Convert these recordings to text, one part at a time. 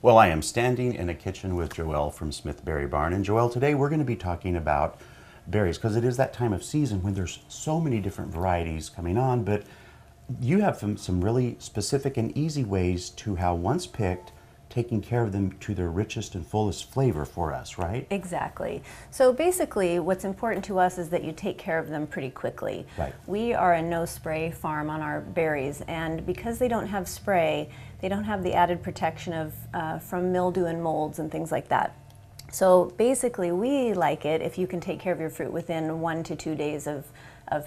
Well, I am standing in a kitchen with Joelle from Smith Berry Barn. And Joelle, today we're going to be talking about berries because it is that time of season when there's so many different varieties coming on, but you have some really specific and easy ways to how, once picked, taking care of them to their richest and fullest flavor for us, right? Exactly. So basically what's important to us is that you take care of them pretty quickly. Right. We are a no spray farm on our berries, and because they don't have spray, they don't have the added protection of from mildew and molds and things like that. So basically we like it if you can take care of your fruit within 1 to 2 days of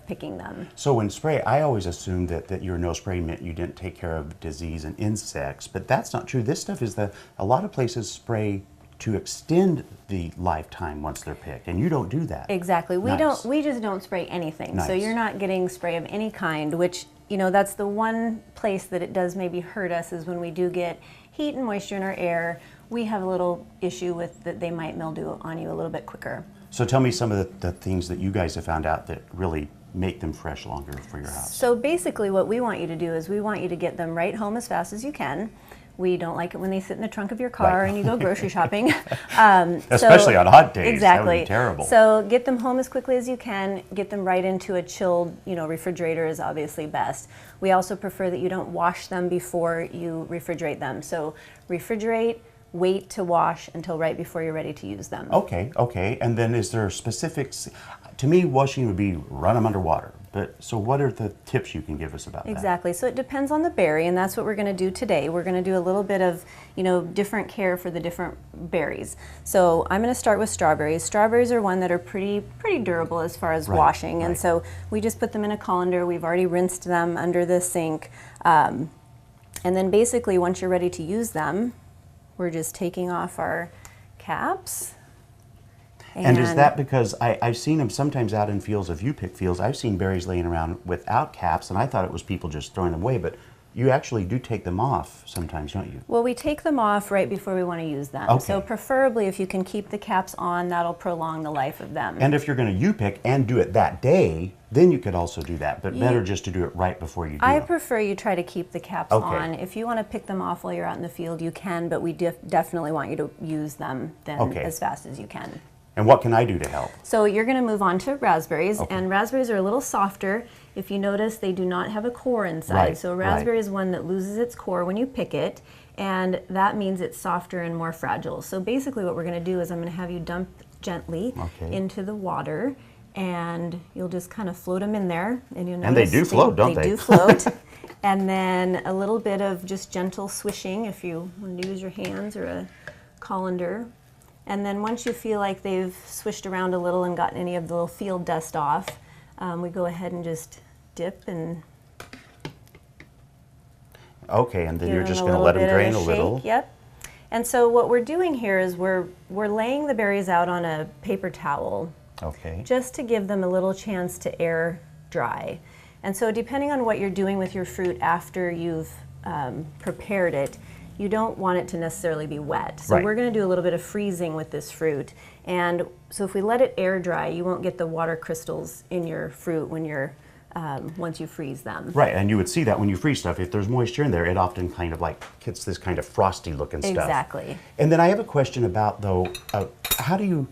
picking them. So when spray, I always assumed that your no spray meant you didn't take care of disease and insects, but that's not true. This stuff is a lot of places spray to extend the lifetime once they're picked, and you don't do that. Exactly. Nice. We just don't spray anything. Nice. So you're not getting spray of any kind, which, you know, that's the one place that it does maybe hurt us, is when we do get heat and moisture in our air, we have a little issue with that they might mildew on you a little bit quicker. So tell me some of the things that you guys have found out that really make them fresh longer for your house. So basically what we want you to do is we want you to get them right home as fast as you can. We don't like it when they sit in the trunk of your car and you go grocery shopping. Especially on hot days. Exactly. That would be terrible. So get them home as quickly as you can. Get them right into a chilled, refrigerator is obviously best. We also prefer that you don't wash them before you refrigerate them. So refrigerate, wait to wash until right before you're ready to use them. Okay. And then is there specifics? To me, washing would be run them underwater. But so what are the tips you can give us about that? Exactly. So it depends on the berry, and that's what we're going to do today. We're going to do a little bit of, different care for the different berries. So I'm going to start with strawberries. Strawberries are one that are pretty durable as far as washing, and so we just put them in a colander. We've already rinsed them under the sink, and then basically once you're ready to use them, we're just taking off our caps. And is that because I've seen them sometimes out in fields, if you pick fields, I've seen berries laying around without caps, and I thought it was people just throwing them away, but you actually do take them off sometimes, don't you? Well, we take them off right before we want to use them. Okay. So preferably if you can keep the caps on, that'll prolong the life of them. And if you're going to U-pick and do it that day, then you could also do that, but better just to do it right before you do I them. prefer you try to keep the caps on. If you want to pick them off while you're out in the field, you can, but we definitely want you to use them then as fast as you can. And what can I do to help? So you're going to move on to raspberries, and raspberries are a little softer. If you notice, they do not have a core inside. So raspberry is one that loses its core when you pick it, and that means it's softer and more fragile. So basically what we're going to do is I'm going to have you dump gently into the water, and you'll just kind of float them in there. And you'll notice they do float, don't they? They do float. And then a little bit of just gentle swishing if you want to use your hands or a colander. And then once you feel like they've swished around a little and gotten any of the little field dust off, we go ahead and just dip and and then you're just going to let them drain a little. Yep. And so what we're doing here is we're laying the berries out on a paper towel. Just to give them a little chance to air dry. And so depending on what you're doing with your fruit after you've prepared it, you don't want it to necessarily be wet. So we're going to do a little bit of freezing with this fruit. And so if we let it air dry, you won't get the water crystals in your fruit when you're once you freeze them. Right, and you would see that when you freeze stuff. If there's moisture in there, it often kind of like gets this kind of frosty looking stuff. Exactly. And then I have a question about, though, how do you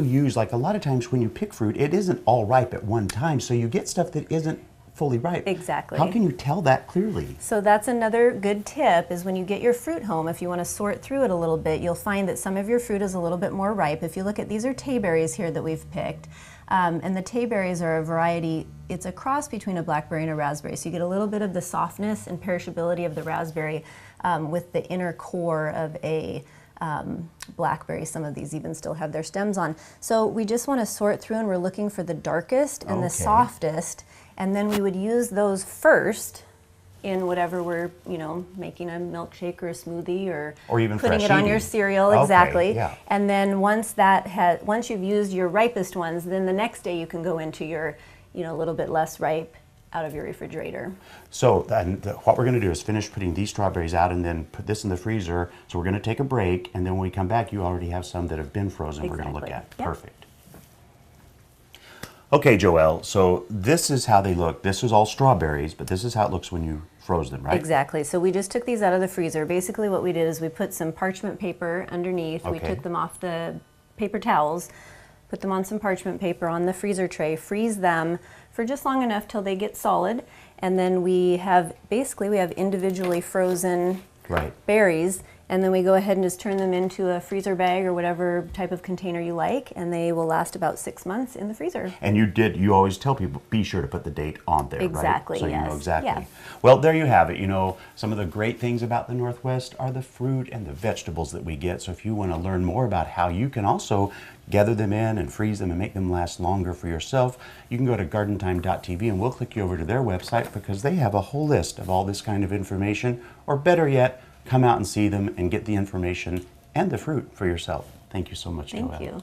use, like a lot of times when you pick fruit, it isn't all ripe at one time, so you get stuff that isn't fully ripe. Exactly. How can you tell that clearly? So that's another good tip, is when you get your fruit home, if you want to sort through it a little bit, you'll find that some of your fruit is a little bit more ripe. If you look at, these are tayberries here that we've picked, and the tayberries are a variety, it's a cross between a blackberry and a raspberry, so you get a little bit of the softness and perishability of the raspberry with the inner core of a blackberry. Some of these even still have their stems on. So we just want to sort through, and we're looking for the darkest and the softest, and then we would use those first in whatever we're, making a milkshake or a smoothie or even putting it on your cereal. Exactly. And then once you've used your ripest ones, then the next day you can go into your, a little bit less ripe out of your refrigerator. So what we're going to do is finish putting these strawberries out and then put this in the freezer. So we're going to take a break, and then when we come back, you already have some that have been frozen we're going to look at. Perfect. Okay, Joelle, so this is how they look. This is all strawberries, but this is how it looks when you froze them, right? Exactly. So we just took these out of the freezer. Basically what we did is we put some parchment paper underneath. We Okay. took them off the paper towels, put them on some parchment paper on the freezer tray, freeze them for just long enough till they get solid. And then we have individually frozen Right. berries, and then we go ahead and just turn them into a freezer bag or whatever type of container you like, and they will last about 6 months in the freezer. And you always tell people, be sure to put the date on there, Exactly, right? So you know yes. exactly. Yeah. Well, there you have it. You know, some of the great things about the Northwest are the fruit and the vegetables that we get. So if you want to learn more about how you can also gather them in and freeze them and make them last longer for yourself, you can go to gardentime.tv and we'll click you over to their website because they have a whole list of all this kind of information, or better yet, come out and see them and get the information and the fruit for yourself. Thank you so much, Joelle. Thank you.